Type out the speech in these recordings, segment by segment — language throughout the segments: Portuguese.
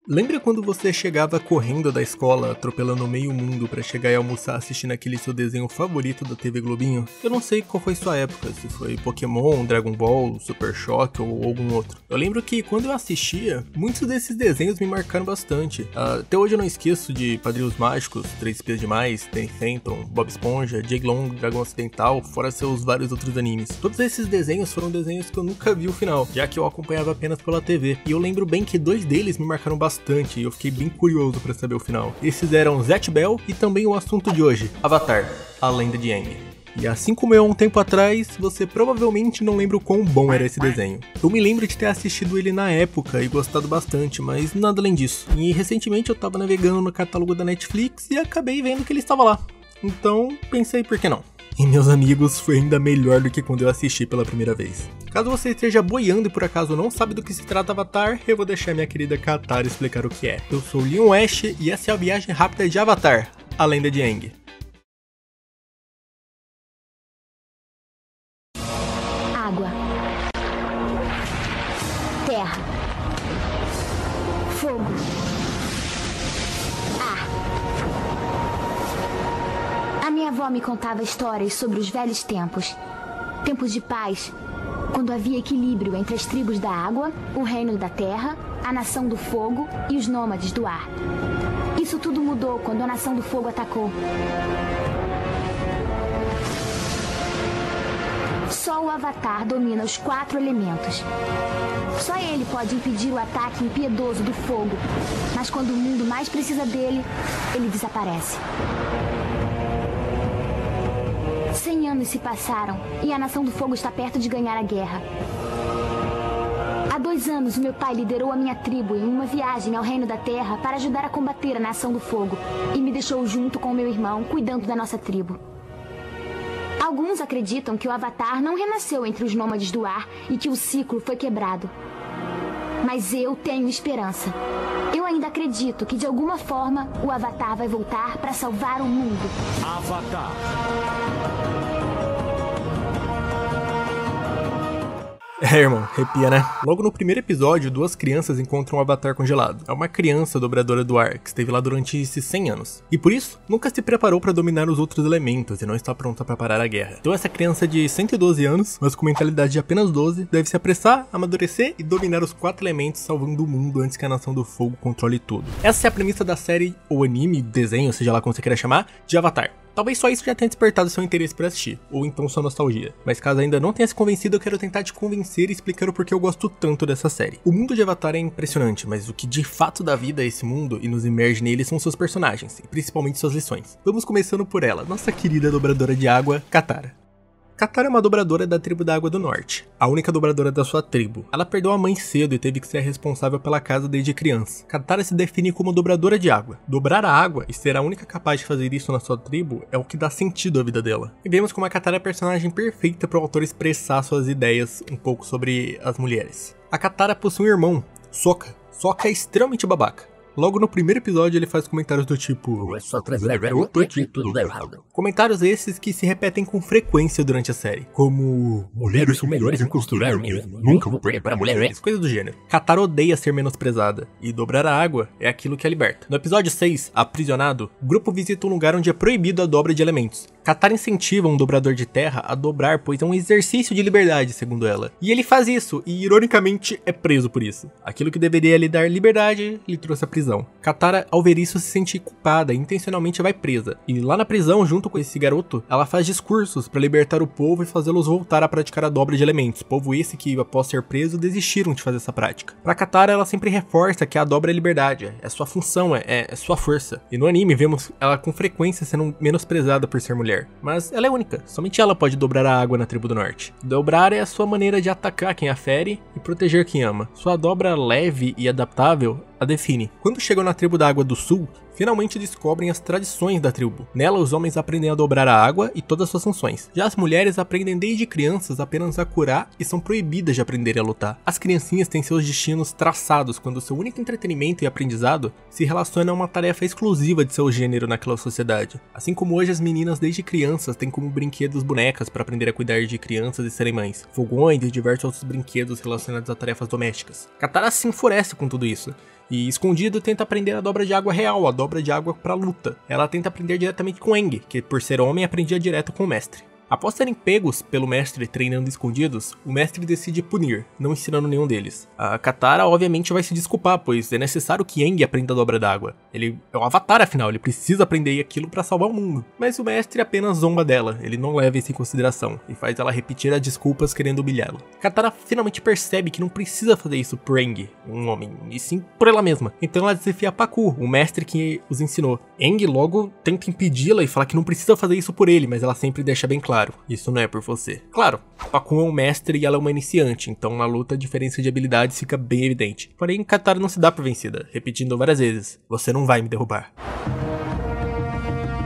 Lembra quando você chegava correndo da escola, atropelando meio mundo pra chegar e almoçar assistindo aquele seu desenho favorito da TV Globinho? Eu não sei qual foi sua época, se foi Pokémon, Dragon Ball, Super Choque ou algum outro. Eu lembro que quando eu assistia, muitos desses desenhos me marcaram bastante. Até hoje eu não esqueço de Padrinhos Mágicos, 3 Espias Demais, Danny Phantom, Bob Esponja, Jake Long, Dragão Ocidental, fora seus vários outros animes. Todos esses desenhos foram desenhos que eu nunca vi o final, já que eu acompanhava apenas pela TV. E eu lembro bem que 2 deles me marcaram bastante e eu fiquei bem curioso pra saber o final. Esses eram Zatch Bell e também o assunto de hoje, Avatar, a lenda de Aang. E assim como eu há um tempo atrás, você provavelmente não lembra o quão bom era esse desenho. Eu me lembro de ter assistido ele na época e gostado bastante, mas nada além disso. E recentemente eu tava navegando no catálogo da Netflix e acabei vendo que ele estava lá. Então pensei, por que não? E meus amigos, foi ainda melhor do que quando eu assisti pela primeira vez. Caso você esteja boiando e por acaso não sabe do que se trata Avatar, eu vou deixar minha querida Katara explicar o que é. Eu sou o Leon Ash e essa é a viagem rápida de Avatar, a lenda de Aang. Água. Terra. Fogo. Ar. A minha avó me contava histórias sobre os velhos tempos. Tempos de paz, quando havia equilíbrio entre as tribos da água, o reino da terra, a nação do fogo e os nômades do ar. Isso tudo mudou quando a nação do fogo atacou. Só o Avatar domina os 4 elementos. Só ele pode impedir o ataque impiedoso do fogo, mas quando o mundo mais precisa dele, ele desaparece. 100 anos se passaram e a Nação do Fogo está perto de ganhar a guerra. Há 2 anos, o meu pai liderou a minha tribo em uma viagem ao Reino da Terra para ajudar a combater a Nação do Fogo e me deixou junto com meu irmão, cuidando da nossa tribo. Alguns acreditam que o Avatar não renasceu entre os nômades do ar e que o ciclo foi quebrado. Mas eu tenho esperança. Eu ainda acredito que, de alguma forma, o Avatar vai voltar para salvar o mundo. Avatar. É, irmão, arrepia, né? Logo no primeiro episódio, 2 crianças encontram um avatar congelado. É uma criança dobradora do ar, que esteve lá durante esses 100 anos. E por isso, nunca se preparou para dominar os outros elementos e não está pronta para parar a guerra. Então essa criança de 112 anos, mas com mentalidade de apenas 12, deve se apressar, amadurecer e dominar os 4 elementos, salvando o mundo antes que a Nação do Fogo controle tudo. Essa é a premissa da série, ou anime, desenho, seja lá como você queira chamar, de Avatar. Talvez só isso já tenha despertado seu interesse por assistir, ou então sua nostalgia. Mas caso ainda não tenha se convencido, eu quero tentar te convencer e explicar o porquê eu gosto tanto dessa série. O mundo de Avatar é impressionante, mas o que de fato dá vida a esse mundo e nos imerge nele são seus personagens, e principalmente suas lições. Vamos começando por ela, nossa querida dobradora de água, Katara. Katara é uma dobradora da tribo da Água do Norte, a única dobradora da sua tribo. Ela perdeu a mãe cedo e teve que ser responsável pela casa desde criança. Katara se define como dobradora de água. Dobrar a água e ser a única capaz de fazer isso na sua tribo é o que dá sentido à vida dela. E vemos como a Katara é a personagem perfeita para o autor expressar suas ideias um pouco sobre as mulheres. A Katara possui um irmão, Sokka. Sokka é extremamente babaca. Logo no primeiro episódio ele faz comentários do tipo... Comentários esses que se repetem com frequência durante a série, como... Mulheres são melhores em costurar, nunca vou perder para mulheres. Coisas do gênero. Katara odeia ser menosprezada, e dobrar a água é aquilo que a liberta. No episódio 6, Aprisionado, o grupo visita um lugar onde é proibido a dobra de elementos. Katara incentiva um dobrador de terra a dobrar, pois é um exercício de liberdade, segundo ela. E ele faz isso, e ironicamente é preso por isso. Aquilo que deveria lhe dar liberdade, lhe trouxe a prisão. Katara, ao ver isso, se sente culpada e intencionalmente vai presa. E lá na prisão, junto com esse garoto, ela faz discursos para libertar o povo e fazê-los voltar a praticar a dobra de elementos. Povo esse que, após ser preso, desistiram de fazer essa prática. Pra Katara, ela sempre reforça que a dobra é liberdade, é sua função, é sua força. E no anime, vemos ela com frequência sendo menosprezada por ser mulher. Mas ela é única, somente ela pode dobrar a água na tribo do norte. Dobrar é a sua maneira de atacar quem a fere e proteger quem ama. Sua dobra leve e adaptável a define. Quando chegam na tribo da Água do Sul, finalmente descobrem as tradições da tribo. Nela, os homens aprendem a dobrar a água e todas as suas funções. Já as mulheres aprendem desde crianças apenas a curar e são proibidas de aprender a lutar. As criancinhas têm seus destinos traçados quando seu único entretenimento e aprendizado se relaciona a uma tarefa exclusiva de seu gênero naquela sociedade. Assim como hoje as meninas desde crianças têm como brinquedos bonecas para aprender a cuidar de crianças e serem mães, fogões e diversos outros brinquedos relacionados a tarefas domésticas. Katara se enfurece com tudo isso. E escondido tenta aprender a dobra de água real, a dobra de água pra luta. Ela tenta aprender diretamente com Aang, que por ser homem aprendia direto com o mestre. Após serem pegos pelo mestre treinando escondidos, o mestre decide punir, não ensinando nenhum deles. A Katara obviamente vai se desculpar, pois é necessário que Aang aprenda a dobra d'água. Ele é um avatar afinal, ele precisa aprender aquilo para salvar o mundo. Mas o mestre apenas zomba dela, ele não leva isso em consideração, e faz ela repetir as desculpas querendo humilhá-lo. Katara finalmente percebe que não precisa fazer isso por Aang, um homem, e sim por ela mesma. Então ela desafia Pakku, o mestre que os ensinou. Aang logo tenta impedi-la e fala que não precisa fazer isso por ele, mas ela sempre deixa bem claro. Isso não é por você. Claro, Pakku é um mestre e ela é uma iniciante, então na luta a diferença de habilidades fica bem evidente. Porém, Katara não se dá por vencida, repetindo várias vezes: você não vai me derrubar.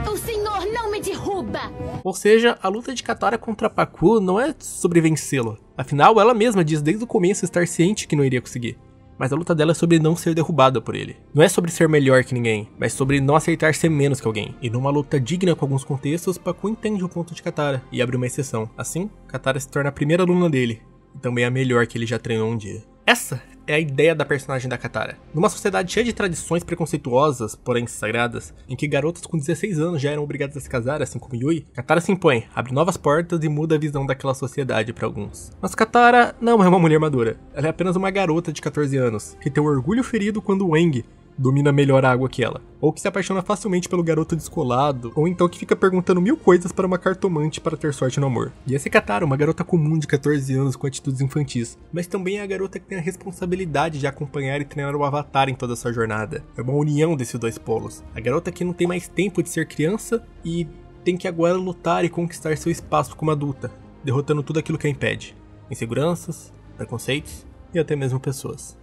O senhor não me derruba! Ou seja, a luta de Katara contra Pakku não é sobre vencê-lo. Afinal, ela mesma diz desde o começo estar ciente que não iria conseguir. Mas a luta dela é sobre não ser derrubada por ele. Não é sobre ser melhor que ninguém, mas sobre não aceitar ser menos que alguém. E numa luta digna com alguns contextos, Pakku entende o ponto de Katara e abre uma exceção. Assim, Katara se torna a primeira aluna dele, e também a melhor que ele já treinou um dia. Essa é a ideia da personagem da Katara. Numa sociedade cheia de tradições preconceituosas, porém sagradas, em que garotas com 16 anos já eram obrigadas a se casar, assim como Yui, Katara se impõe, abre novas portas e muda a visão daquela sociedade para alguns. Mas Katara não é uma mulher madura. Ela é apenas uma garota de 14 anos, que tem o orgulho ferido quando o Aang domina melhor a água que ela, ou que se apaixona facilmente pelo garoto descolado, ou então que fica perguntando 1000 coisas para uma cartomante para ter sorte no amor. E essa é Katara, uma garota comum de 14 anos com atitudes infantis, mas também é a garota que tem a responsabilidade de acompanhar e treinar o Avatar em toda a sua jornada. É uma união desses dois polos. A garota que não tem mais tempo de ser criança e tem que agora lutar e conquistar seu espaço como adulta, derrotando tudo aquilo que a impede. Inseguranças, preconceitos e até mesmo pessoas.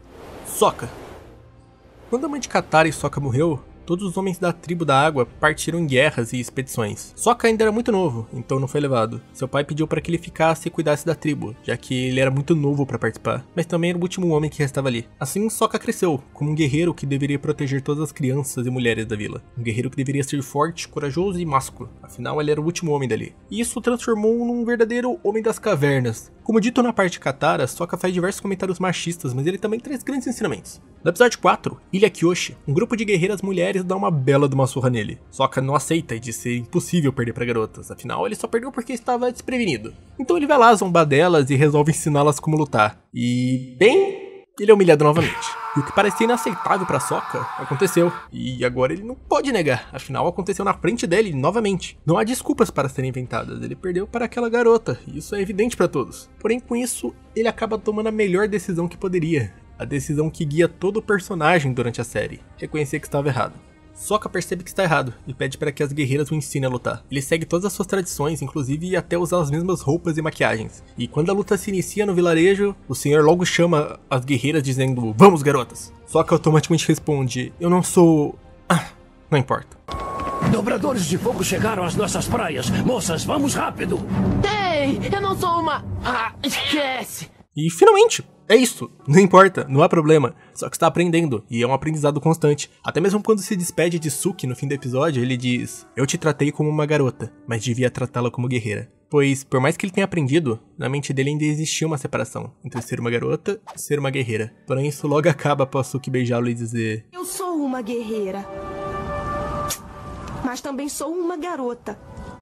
Sokka. Quando a mãe de Katara e Sokka morreu, todos os homens da tribo da água partiram em guerras e expedições. Sokka ainda era muito novo, então não foi levado. Seu pai pediu para que ele ficasse e cuidasse da tribo, já que ele era muito novo para participar, mas também era o último homem que restava ali. Assim, Sokka cresceu, como um guerreiro que deveria proteger todas as crianças e mulheres da vila. Um guerreiro que deveria ser forte, corajoso e másculo, afinal ele era o último homem dali. E isso o transformou num verdadeiro homem das cavernas. Como dito na parte de Katara, Sokka faz diversos comentários machistas, mas ele também traz grandes ensinamentos. No episódio 4, Ilha Kyoshi, um grupo de guerreiras mulheres dá uma bela de uma surra nele. Sokka não aceita e diz ser impossível perder para garotas, afinal ele só perdeu porque estava desprevenido. Então ele vai lá zombar delas e resolve ensiná-las como lutar. E, bem, ele é humilhado novamente. E o que parecia inaceitável para Sokka aconteceu, e agora ele não pode negar, afinal aconteceu na frente dele novamente. Não há desculpas para serem inventadas, ele perdeu para aquela garota, e isso é evidente para todos. Porém com isso, ele acaba tomando a melhor decisão que poderia, a decisão que guia todo o personagem durante a série, reconhecer que estava errado. Sokka percebe que está errado e pede para que as guerreiras o ensinem a lutar. Ele segue todas as suas tradições, inclusive até usar as mesmas roupas e maquiagens. E quando a luta se inicia no vilarejo, o senhor logo chama as guerreiras dizendo: "Vamos, garotas!" Sokka automaticamente responde: "Eu não sou... não importa." Dobradores de fogo chegaram às nossas praias. Moças, vamos rápido! Ei, eu não sou uma... esquece! E finalmente, é isso, não importa, não há problema, só que está aprendendo, e é um aprendizado constante. Até mesmo quando se despede de Suki no fim do episódio, ele diz: "Eu te tratei como uma garota, mas devia tratá-la como guerreira." Pois, por mais que ele tenha aprendido, na mente dele ainda existia uma separação entre ser uma garota e ser uma guerreira. Porém, isso logo acaba após Suki beijá-lo e dizer: "Eu sou uma guerreira, mas também sou uma garota."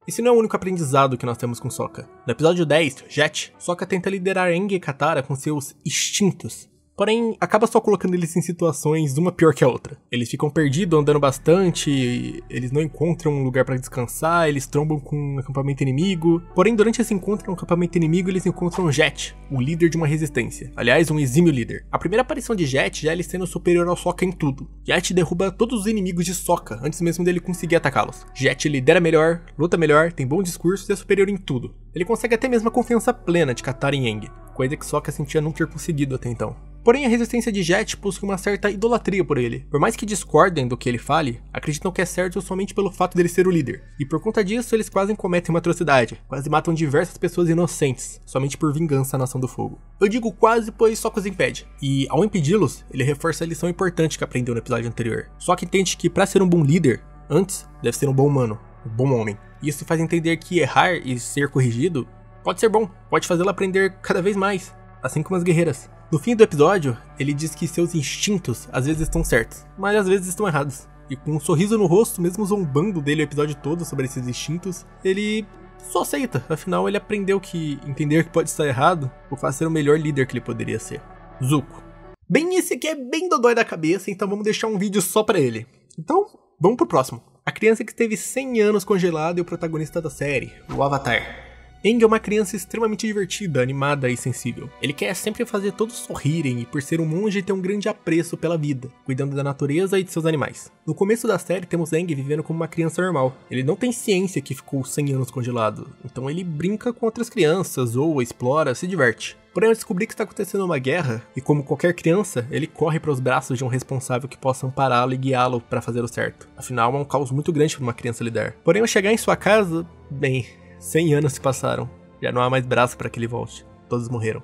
Esse não é o único aprendizado que nós temos com Sokka. No episódio 10, Jet, Sokka tenta liderar Aang e Katara com seus instintos. Porém, acaba só colocando eles em situações uma pior que a outra. Eles ficam perdidos, andando bastante, eles não encontram um lugar pra descansar, eles trombam com um acampamento inimigo. Porém, durante esse encontro no acampamento inimigo, eles encontram Jet, o líder de uma resistência. Aliás, um exímio líder. A primeira aparição de Jet já é ele sendo superior ao Sokka em tudo. Jet derruba todos os inimigos de Sokka, antes mesmo dele conseguir atacá-los. Jet lidera melhor, luta melhor, tem bom discurso e é superior em tudo. Ele consegue até mesmo a confiança plena de Katara e Aang, coisa que Sokka sentia não ter conseguido até então. Porém, a resistência de Jet possui uma certa idolatria por ele. Por mais que discordem do que ele fale, acreditam que é certo somente pelo fato dele ser o líder. E por conta disso, eles quase cometem uma atrocidade. Quase matam diversas pessoas inocentes, somente por vingança à Nação do Fogo. Eu digo quase, pois Sokka os impede. E ao impedi-los, ele reforça a lição importante que aprendeu no episódio anterior. Sokka entende que para ser um bom líder, antes deve ser um bom humano, um bom homem. E isso faz entender que errar e ser corrigido pode ser bom, pode fazê-lo aprender cada vez mais, assim como as guerreiras. No fim do episódio, ele diz que seus instintos às vezes estão certos, mas às vezes estão errados. E com um sorriso no rosto, mesmo zombando dele o episódio todo sobre esses instintos, ele só aceita. Afinal, ele aprendeu que entender que pode estar errado o faz ser o melhor líder que ele poderia ser. Zuko. Bem, esse aqui é bem dodói da cabeça, então vamos deixar um vídeo só pra ele. Então, vamos pro próximo. A criança que teve 100 anos congelada e o protagonista da série, o Avatar. Aang é uma criança extremamente divertida, animada e sensível. Ele quer sempre fazer todos sorrirem e por ser um monge tem um grande apreço pela vida, cuidando da natureza e de seus animais. No começo da série temos Aang vivendo como uma criança normal. Ele não tem ciência que ficou 100 anos congelado, então ele brinca com outras crianças, zoa, explora, se diverte. Porém, ao descobrir que está acontecendo uma guerra, e como qualquer criança, ele corre para os braços de um responsável que possa ampará-lo e guiá-lo para fazer o certo. Afinal, é um caos muito grande para uma criança lidar. Porém, ao chegar em sua casa, bem, 100 anos se passaram. Já não há mais braço para que ele volte. Todos morreram.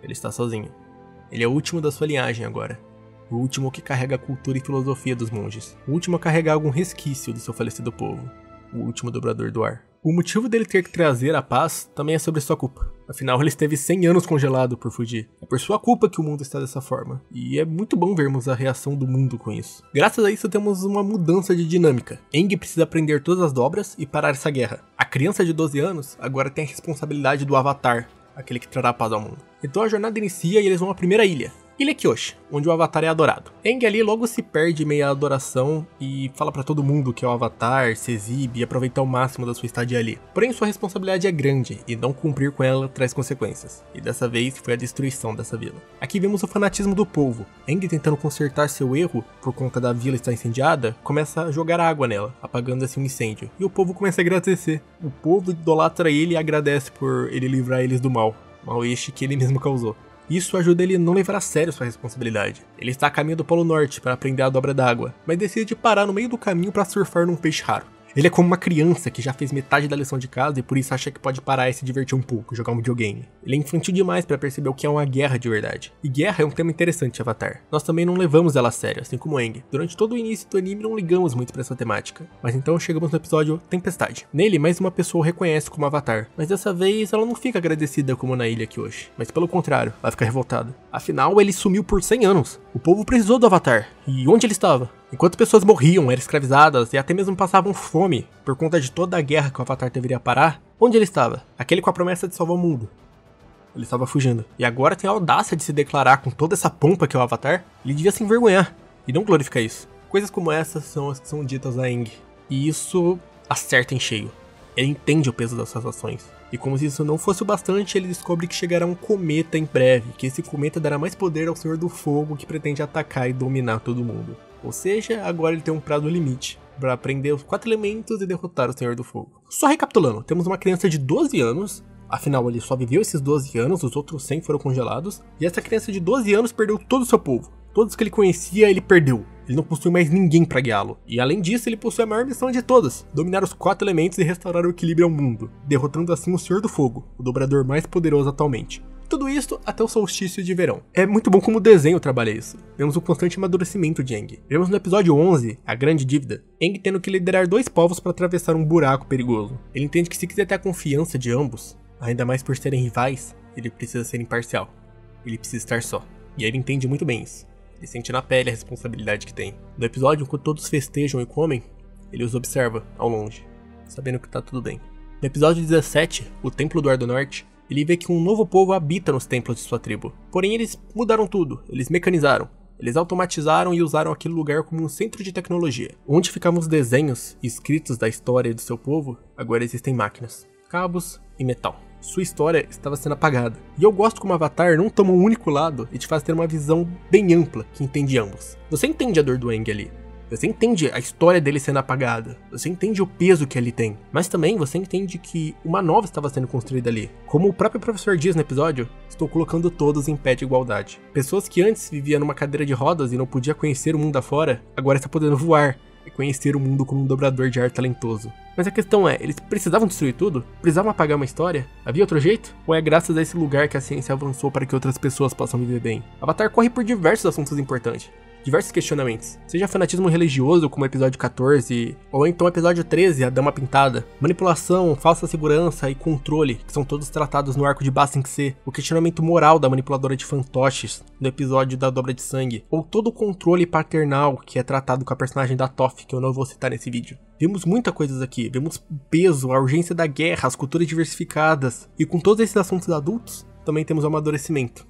Ele está sozinho. Ele é o último da sua linhagem agora. O último que carrega a cultura e filosofia dos monges. O último a carregar algum resquício do seu falecido povo. O último dobrador do ar. O motivo dele ter que trazer a paz também é sobre sua culpa. Afinal, ele esteve 100 anos congelado por fugir. É por sua culpa que o mundo está dessa forma. E é muito bom vermos a reação do mundo com isso. Graças a isso temos uma mudança de dinâmica. Aang precisa aprender todas as dobras e parar essa guerra. A criança de 12 anos agora tem a responsabilidade do Avatar, aquele que trará paz ao mundo. Então a jornada inicia e eles vão à primeira ilha. Ilha Kyoshi, onde o Avatar é adorado. Aang ali logo se perde em meio à adoração e fala pra todo mundo que é o Avatar, se exibe e aproveitar o máximo da sua estadia ali. Porém sua responsabilidade é grande e não cumprir com ela traz consequências. E dessa vez foi a destruição dessa vila. Aqui vemos o fanatismo do povo. Aang tentando consertar seu erro por conta da vila estar incendiada, começa a jogar água nela, apagando assim um incêndio. E o povo começa a agradecer. O povo idolatra ele e agradece por ele livrar eles do mal. Mal este que ele mesmo causou. Isso ajuda ele a não levar a sério sua responsabilidade. Ele está a caminho do Polo Norte para aprender a dobra d'água, mas decide parar no meio do caminho para surfar num peixe raro. Ele é como uma criança que já fez metade da lição de casa e por isso acha que pode parar e se divertir um pouco, jogar um videogame. Ele é infantil demais para perceber o que é uma guerra de verdade. E guerra é um tema interessante de Avatar. Nós também não levamos ela a sério, assim como Aang. Durante todo o início do anime não ligamos muito para essa temática. Mas então chegamos no episódio Tempestade. Nele, mais uma pessoa o reconhece como Avatar, mas dessa vez ela não fica agradecida como na ilha Kyoshi, mas pelo contrário, vai ficar revoltada. Afinal, ele sumiu por 100 anos. O povo precisou do Avatar. E onde ele estava? Enquanto pessoas morriam, eram escravizadas e até mesmo passavam fome por conta de toda a guerra que o Avatar deveria parar, onde ele estava? Aquele com a promessa de salvar o mundo. Ele estava fugindo. E agora tem a audácia de se declarar com toda essa pompa que é o Avatar? Ele devia se envergonhar e não glorificar isso. Coisas como essas são as que são ditas a Aang. E isso acerta em cheio. Ele entende o peso das suas ações. E como se isso não fosse o bastante, ele descobre que chegará um cometa em breve, que esse cometa dará mais poder ao Senhor do Fogo que pretende atacar e dominar todo mundo. Ou seja, agora ele tem um prazo limite para aprender os 4 elementos e derrotar o Senhor do Fogo. Só recapitulando, temos uma criança de 12 anos, afinal ele só viveu esses 12 anos, os outros 100 foram congelados, e essa criança de 12 anos perdeu todo o seu povo. Todos que ele conhecia, ele perdeu. Ele não possui mais ninguém para guiá-lo. E além disso, ele possui a maior missão de todas: dominar os 4 elementos e restaurar o equilíbrio ao mundo, derrotando assim o Senhor do Fogo, o dobrador mais poderoso atualmente. Tudo isso até o solstício de verão. É muito bom como o desenho trabalha isso. Vemos o constante amadurecimento de Aang. Vemos no episódio 11, a grande dívida, Aang tendo que liderar 2 povos para atravessar um buraco perigoso. Ele entende que se quiser ter a confiança de ambos, ainda mais por serem rivais, ele precisa ser imparcial. Ele precisa estar só. E ele entende muito bem isso. Ele sente na pele a responsabilidade que tem. No episódio, enquanto todos festejam e comem, ele os observa ao longe, sabendo que tá tudo bem. No episódio 17, o Templo do Ar do Norte, ele vê que um novo povo habita nos templos de sua tribo. Porém, eles mudaram tudo, eles mecanizaram. Eles automatizaram e usaram aquele lugar como um centro de tecnologia. Onde ficavam os desenhos escritos da história do seu povo, agora existem máquinas, cabos e metal. Sua história estava sendo apagada. E eu gosto como Avatar não toma um único lado e te faz ter uma visão bem ampla que entende ambos. Você entende a dor do Aang ali. Você entende a história dele sendo apagada. Você entende o peso que ele tem. Mas também você entende que uma nova estava sendo construída ali. Como o próprio professor diz no episódio, estou colocando todos em pé de igualdade. Pessoas que antes viviam numa cadeira de rodas e não podiam conhecer o mundo afora, agora está podendo voar e conhecer o mundo como um dobrador de ar talentoso. Mas a questão é, eles precisavam destruir tudo? Precisavam apagar uma história? Havia outro jeito? Ou é graças a esse lugar que a ciência avançou para que outras pessoas possam viver bem? Avatar corre por diversos assuntos importantes. diversos questionamentos, seja fanatismo religioso como o episódio 14, ou então o episódio 13, a Dama Pintada, manipulação, falsa segurança e controle, que são todos tratados no arco de Ba Sing Se, o questionamento moral da manipuladora de fantoches, no episódio da Dobra de Sangue, ou todo o controle paternal que é tratado com a personagem da Toph, que eu não vou citar nesse vídeo. Vemos muita coisa aqui, vemos o peso, a urgência da guerra, as culturas diversificadas, e com todos esses assuntos adultos, também temos o amadurecimento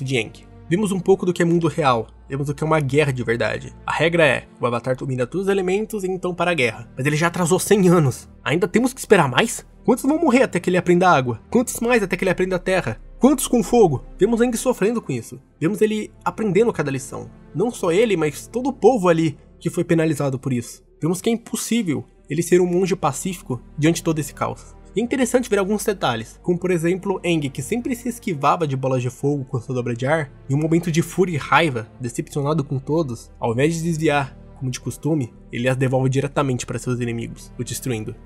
de Aang. Vimos um pouco do que é mundo real, vemos o que é uma guerra de verdade. A regra é, o Avatar domina todos os elementos e então para a guerra. Mas ele já atrasou 100 anos. Ainda temos que esperar mais? Quantos vão morrer até que ele aprenda água? Quantos mais até que ele aprenda a terra? Quantos com fogo? Vemos Aang sofrendo com isso. Vemos ele aprendendo cada lição. Não só ele, mas todo o povo ali que foi penalizado por isso. Vemos que é impossível ele ser um monge pacífico diante de todo esse caos. E é interessante ver alguns detalhes, como por exemplo Aang, que sempre se esquivava de bolas de fogo com sua dobra de ar, em um momento de fúria e raiva, decepcionado com todos, ao invés de desviar, como de costume, ele as devolve diretamente para seus inimigos, o destruindo.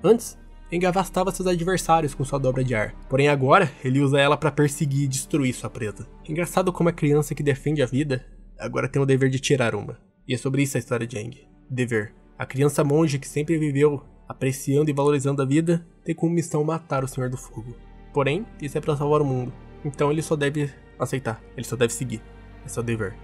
Antes, Aang avastava seus adversários com sua dobra de ar, porém agora ele usa ela para perseguir e destruir sua presa. É engraçado como a criança que defende a vida, agora tem o dever de tirar uma. E é sobre isso a história de Aang. Dever. A criança monge que sempre viveu apreciando e valorizando a vida, tem como missão matar o Senhor do Fogo. Porém, isso é para salvar o mundo. Então ele só deve aceitar, ele só deve seguir. É seu dever.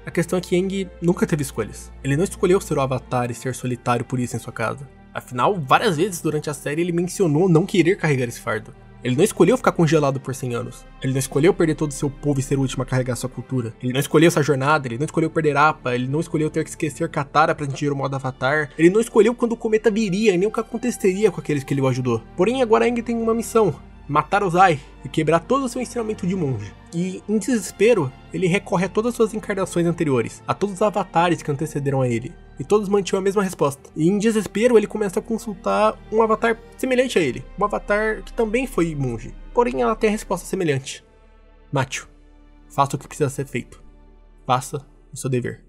A questão é que Aang nunca teve escolhas. Ele não escolheu ser o Avatar e ser solitário por isso em sua casa. Afinal, várias vezes durante a série ele mencionou não querer carregar esse fardo. Ele não escolheu ficar congelado por 100 anos. Ele não escolheu perder todo o seu povo e ser o último a carregar sua cultura. Ele não escolheu essa jornada, ele não escolheu perder Appa, ele não escolheu ter que esquecer Katara pra atingir o modo Avatar. Ele não escolheu quando o cometa viria e nem o que aconteceria com aqueles que ele o ajudou. Porém, agora Aang tem uma missão: matar Ozai e quebrar todo o seu ensinamento de monge. E, em desespero, ele recorre a todas as suas encarnações anteriores, a todos os avatares que antecederam a ele. E todos mantinham a mesma resposta. E em desespero ele começa a consultar um avatar semelhante a ele. Um avatar que também foi monge. Porém ela tem a resposta semelhante. Mate-o. Faça o que precisa ser feito. Faça o seu dever.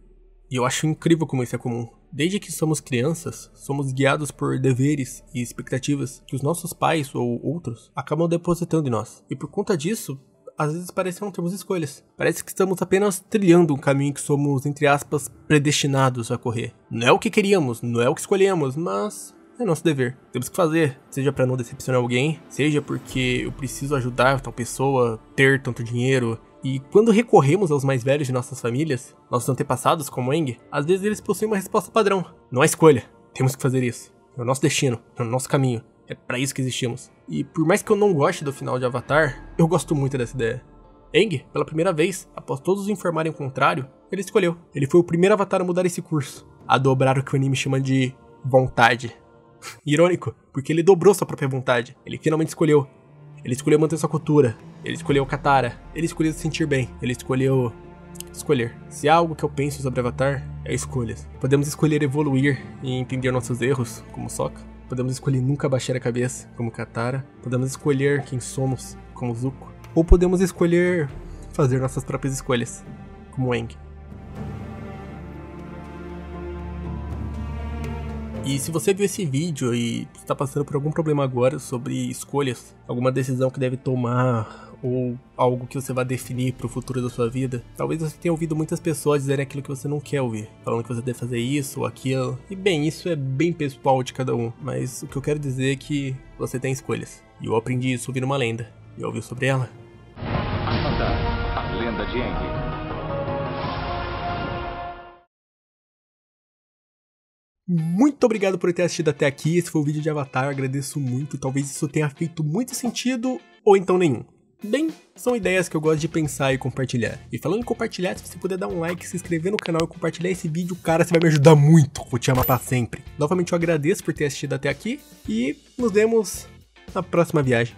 E eu acho incrível como isso é comum. Desde que somos crianças, somos guiados por deveres e expectativas que os nossos pais ou outros acabam depositando em nós. E por conta disso, às vezes parece que não temos escolhas. Parece que estamos apenas trilhando um caminho que somos, entre aspas, predestinados a correr. Não é o que queríamos, não é o que escolhemos, mas é nosso dever. Temos que fazer, seja para não decepcionar alguém, seja porque eu preciso ajudar tal pessoa, ter tanto dinheiro. E quando recorremos aos mais velhos de nossas famílias, nossos antepassados como Aang, às vezes eles possuem uma resposta padrão. Não há escolha, temos que fazer isso. É o nosso destino, é o nosso caminho. É pra isso que existimos. E por mais que eu não goste do final de Avatar, eu gosto muito dessa ideia. Aang, pela primeira vez, após todos informarem o contrário, ele escolheu. Ele foi o primeiro Avatar a mudar esse curso, a dobrar o que o anime chama de vontade. Irônico, porque ele dobrou sua própria vontade. Ele finalmente escolheu. Ele escolheu manter sua cultura. Ele escolheu Katara. Ele escolheu se sentir bem. Ele escolheu escolher. Se há algo que eu penso sobre Avatar, é escolhas. Podemos escolher evoluir e entender nossos erros, como Sokka. Podemos escolher nunca baixar a cabeça, como Katara. Podemos escolher quem somos, como Zuko. Ou podemos escolher fazer nossas próprias escolhas, como Aang. E se você viu esse vídeo e está passando por algum problema agora sobre escolhas, alguma decisão que deve tomar ou algo que você vai definir para o futuro da sua vida, talvez você tenha ouvido muitas pessoas dizerem aquilo que você não quer ouvir, falando que você deve fazer isso ou aquilo. E bem, isso é bem pessoal de cada um, mas o que eu quero dizer é que você tem escolhas. E eu aprendi isso ouvindo uma lenda. E ouviu sobre ela? Avatar, a lenda de Aang. Muito obrigado por ter assistido até aqui. Esse foi o vídeo de Avatar, eu agradeço muito. Talvez isso tenha feito muito sentido ou então nenhum. Bem, são ideias que eu gosto de pensar e compartilhar. E falando em compartilhar, se você puder dar um like, se inscrever no canal e compartilhar esse vídeo, cara, você vai me ajudar muito. Vou te amar pra sempre. Novamente eu agradeço por ter assistido até aqui e nos vemos na próxima viagem.